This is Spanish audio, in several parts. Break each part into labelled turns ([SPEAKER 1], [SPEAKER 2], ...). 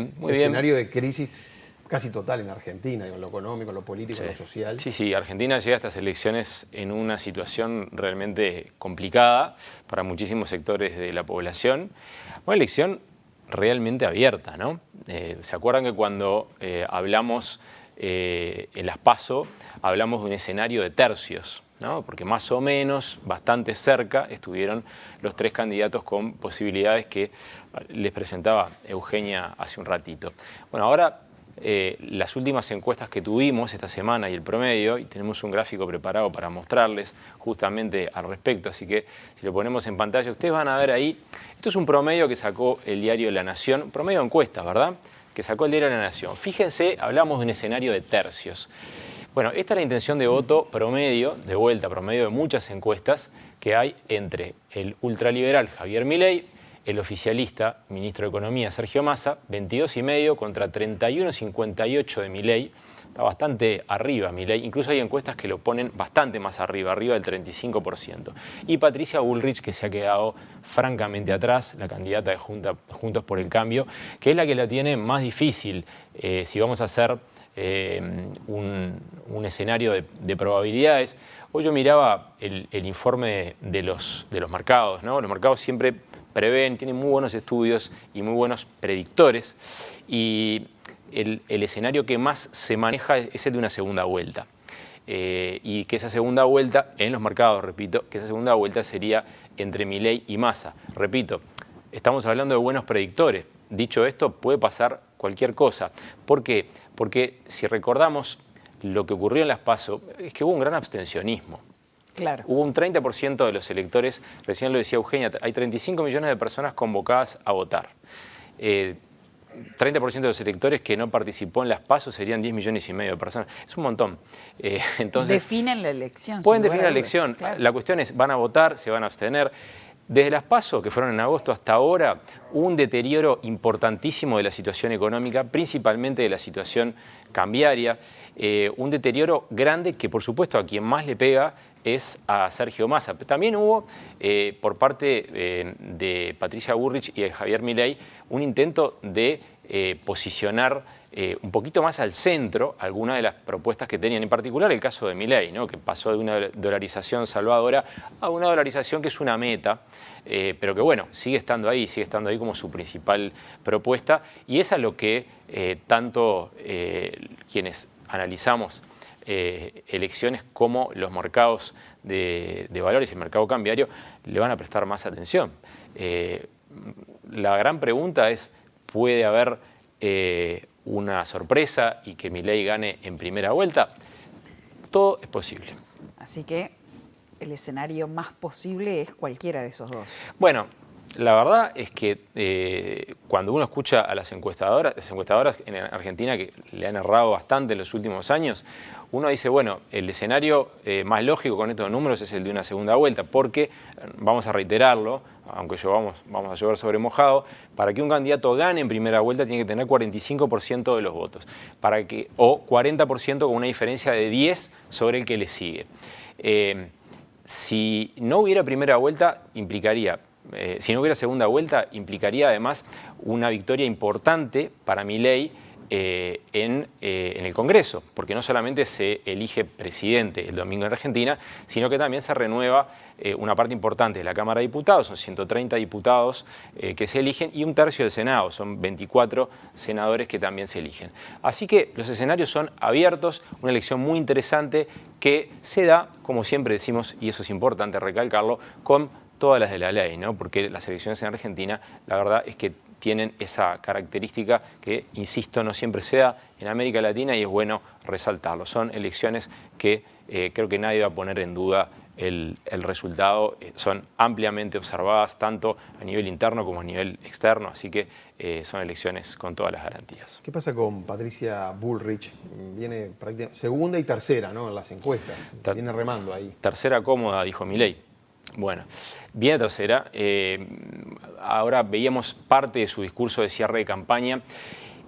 [SPEAKER 1] Muy bien.
[SPEAKER 2] Escenario de crisis casi total en Argentina, en lo económico, en lo político, en lo social.
[SPEAKER 1] Sí, Argentina llega a estas elecciones en una situación realmente complicada para muchísimos sectores de la población. Una elección realmente abierta, ¿no? ¿Se acuerdan que cuando hablamos en las PASO, hablamos de un escenario de tercios, ¿no? Porque más o menos, bastante cerca, estuvieron los tres candidatos con posibilidades que les presentaba Eugenia hace un ratito. Bueno, ahora las últimas encuestas que tuvimos esta semana y el promedio, y tenemos un gráfico preparado para mostrarles justamente al respecto, así que si lo ponemos en pantalla, ustedes van a ver ahí, esto es un promedio que sacó el diario La Nación, promedio de encuestas, ¿verdad? Que sacó el diario La Nación. Fíjense, hablamos de un escenario de tercios. Bueno, esta es la intención de voto promedio, de vuelta, promedio de muchas encuestas que hay entre el ultraliberal Javier Milei, el oficialista, ministro de Economía, Sergio Massa, 22,5 contra 31,58 de Milei. Está bastante arriba Milei, incluso hay encuestas que lo ponen bastante más arriba del 35%. Y Patricia Bullrich, que se ha quedado francamente atrás, la candidata de Juntos por el Cambio, que es la que la tiene más difícil. Si vamos a hacer un escenario de probabilidades, hoy yo miraba el informe de los mercados, ¿no? Los mercados siempre prevén, tienen muy buenos estudios y muy buenos predictores, y el escenario que más se maneja es el de una segunda vuelta. Y que esa segunda vuelta, en los mercados, repito, que esa segunda vuelta sería entre Milei y Massa. Repito, estamos hablando de buenos predictores. Dicho esto, puede pasar cualquier cosa. ¿Por qué? Porque si recordamos lo que ocurrió en las PASO, es que hubo un gran abstencionismo.
[SPEAKER 3] Claro.
[SPEAKER 1] Hubo un 30% de los electores, recién lo decía Eugenia, hay 35 millones de personas convocadas a votar. 30% de los electores que no participó en las PASO serían 10,5 millones de personas. Es un montón. Entonces,
[SPEAKER 3] definen la elección.
[SPEAKER 1] Pueden definir la elección.
[SPEAKER 3] Claro.
[SPEAKER 1] La cuestión es, ¿van a votar? ¿Se van a abstener? Desde las PASO, que fueron en agosto hasta ahora, hubo un deterioro importantísimo de la situación económica, principalmente de la situación cambiaria, un deterioro grande que, por supuesto, a quien más le pega es a Sergio Massa. También hubo, por parte de Patricia Bullrich y de Javier Milei, un intento de posicionar un poquito más al centro algunas de las propuestas que tenían, en particular el caso de Milei, ¿no? Que pasó de una dolarización salvadora a una dolarización que es una meta, pero que bueno, sigue estando ahí como su principal propuesta, y es a lo que tanto quienes analizamos elecciones como los mercados de valores y el mercado cambiario le van a prestar más atención. La gran pregunta es, ¿puede haber una sorpresa y que Milei gane en primera vuelta? Todo es posible.
[SPEAKER 3] Así que el escenario más posible es cualquiera de esos dos.
[SPEAKER 1] Bueno, la verdad es que cuando uno escucha a las encuestadoras en Argentina, que le han errado bastante en los últimos años, uno dice, bueno, el escenario más lógico con estos números es el de una segunda vuelta, porque, vamos a reiterarlo, aunque vamos a llover sobre mojado, para que un candidato gane en primera vuelta tiene que tener 45% de los votos, o 40% con una diferencia de 10 sobre el que le sigue. Si no hubiera primera vuelta, si no hubiera segunda vuelta, implicaría además una victoria importante para Milei en el Congreso, porque no solamente se elige presidente el domingo en Argentina, sino que también se renueva una parte importante de la Cámara de Diputados, son 130 diputados que se eligen, y un tercio del Senado, son 24 senadores que también se eligen. Así que los escenarios son abiertos, una elección muy interesante que se da, como siempre decimos, y eso es importante recalcarlo, con todas las de la ley, ¿no? Porque las elecciones en Argentina, la verdad es que tienen esa característica que, insisto, no siempre se da en América Latina, y es bueno resaltarlo. Son elecciones que creo que nadie va a poner en duda el resultado. Son ampliamente observadas tanto a nivel interno como a nivel externo, así que son elecciones con todas las garantías.
[SPEAKER 2] ¿Qué pasa con Patricia Bullrich? Viene prácticamente segunda y tercera, ¿no? En las encuestas. Viene remando ahí.
[SPEAKER 1] Tercera cómoda, dijo Milei. Bueno, viene tercera. Ahora veíamos parte de su discurso de cierre de campaña.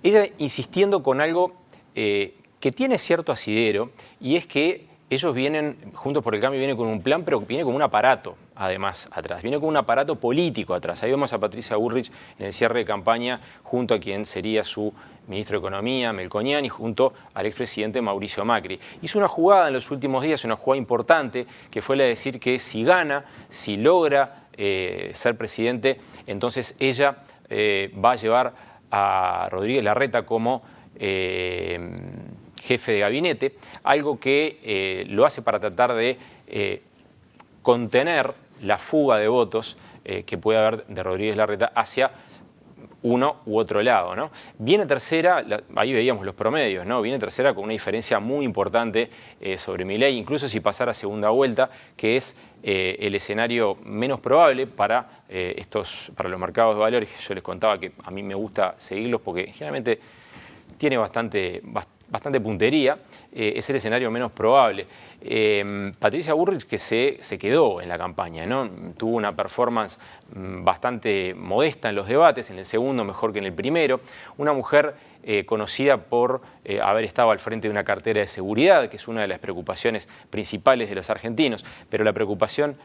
[SPEAKER 1] Ella insistiendo con algo que tiene cierto asidero, y es que ellos vienen, Juntos por el Cambio viene con un plan, pero viene con un aparato además atrás, viene con un aparato político atrás. Ahí vemos a Patricia Bullrich en el cierre de campaña junto a quien sería su ministro de Economía, Melconian, y junto al expresidente Mauricio Macri. Hizo una jugada en los últimos días, una jugada importante, que fue la de decir que si gana, si logra ser presidente, entonces ella va a llevar a Rodríguez Larreta como jefe de gabinete, algo que lo hace para tratar de contener la fuga de votos que puede haber de Rodríguez Larreta hacia uno u otro lado, ¿no? Viene tercera, ahí veíamos los promedios, ¿no? Viene tercera con una diferencia muy importante sobre Milei, incluso si pasara a segunda vuelta, que es el escenario menos probable para los mercados de valores. Yo les contaba que a mí me gusta seguirlos porque generalmente tiene bastante puntería, es el escenario menos probable. Patricia Bullrich, que se quedó en la campaña, ¿no? Tuvo una performance bastante modesta en los debates, en el segundo mejor que en el primero. Una mujer conocida por haber estado al frente de una cartera de seguridad, que es una de las preocupaciones principales de los argentinos, pero la preocupación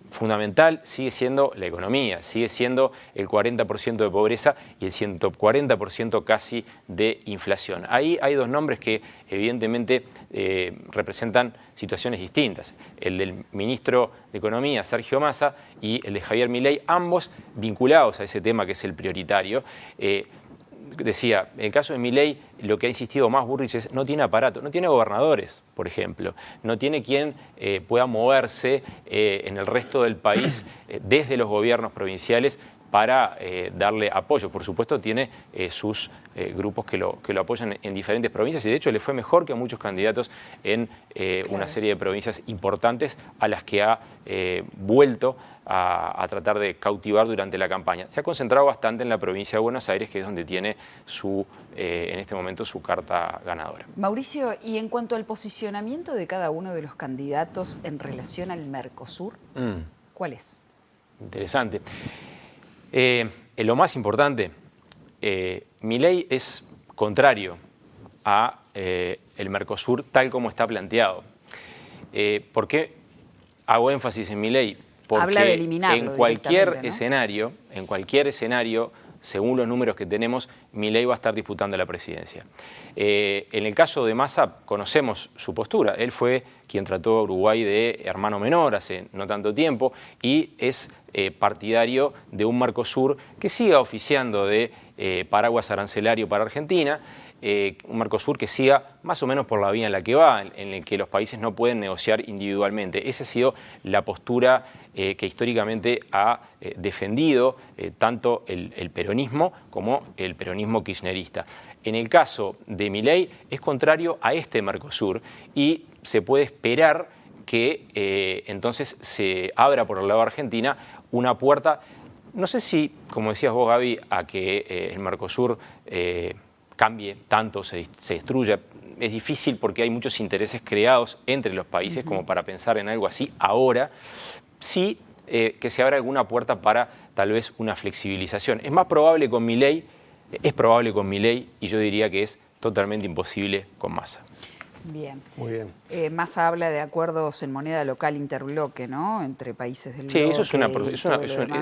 [SPEAKER 1] fundamental sigue siendo la economía, sigue siendo el 40% de pobreza y el 140% casi de inflación. Ahí hay dos nombres que evidentemente representan situaciones distintas. El del ministro de Economía, Sergio Massa, y el de Javier Milei, ambos vinculados a ese tema que es el prioritario. Decía, en el caso de Milei, lo que ha insistido más Bullrich es no tiene aparato, no tiene gobernadores, por ejemplo, no tiene quien pueda moverse en el resto del país desde los gobiernos provinciales para darle apoyo. Por supuesto, tiene sus grupos que lo apoyan en diferentes provincias y de hecho le fue mejor que a muchos candidatos en una serie de provincias importantes a las que ha vuelto a tratar de cautivar durante la campaña. Se ha concentrado bastante en la provincia de Buenos Aires, que es donde tiene en este momento su carta ganadora.
[SPEAKER 3] Mauricio, y en cuanto al posicionamiento de cada uno de los candidatos en relación al Mercosur, ¿cuál es?
[SPEAKER 1] Interesante. Lo más importante, Milei es contrario a el Mercosur tal como está planteado. ¿Por qué hago énfasis en Milei? Porque
[SPEAKER 3] habla de eliminarlo
[SPEAKER 1] en cualquier escenario, según los números que tenemos, Milei va a estar disputando la presidencia. En el caso de Massa, conocemos su postura. Él fue quien trató a Uruguay de hermano menor hace no tanto tiempo y es partidario de un Mercosur que siga oficiando de paraguas arancelario para Argentina, un Mercosur que siga más o menos por la vía en la que va, en el que los países no pueden negociar individualmente. Esa ha sido la postura que históricamente ha defendido tanto el peronismo como el peronismo kirchnerista. En el caso de Milei es contrario a este Mercosur y se puede esperar que entonces se abra por el lado de Argentina una puerta, no sé si, como decías vos, Gaby, a que el Mercosur cambie tanto, se destruya. Es difícil porque hay muchos intereses creados entre los países como para pensar en algo así ahora. Sí que se abra alguna puerta para tal vez una flexibilización. Es más probable con Milei, es probable con Milei y yo diría que es totalmente imposible con Massa.
[SPEAKER 3] Bien.
[SPEAKER 2] Muy bien.
[SPEAKER 3] Massa habla de acuerdos en moneda local interbloque, ¿no? Entre países del bloque.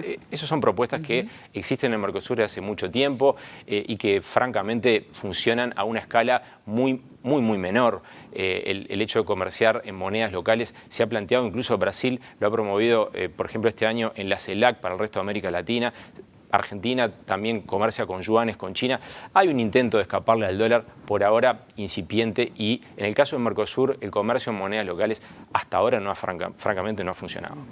[SPEAKER 1] Sí, esas son propuestas que existen en el Mercosur desde hace mucho tiempo y que francamente funcionan a una escala muy menor. El hecho de comerciar en monedas locales se ha planteado, incluso Brasil lo ha promovido, por ejemplo, este año en la CELAC para el resto de América Latina. Argentina también comercia con yuanes, con China. Hay un intento de escaparle al dólar, por ahora incipiente, y en el caso de Mercosur, el comercio en monedas locales hasta ahora francamente no ha funcionado.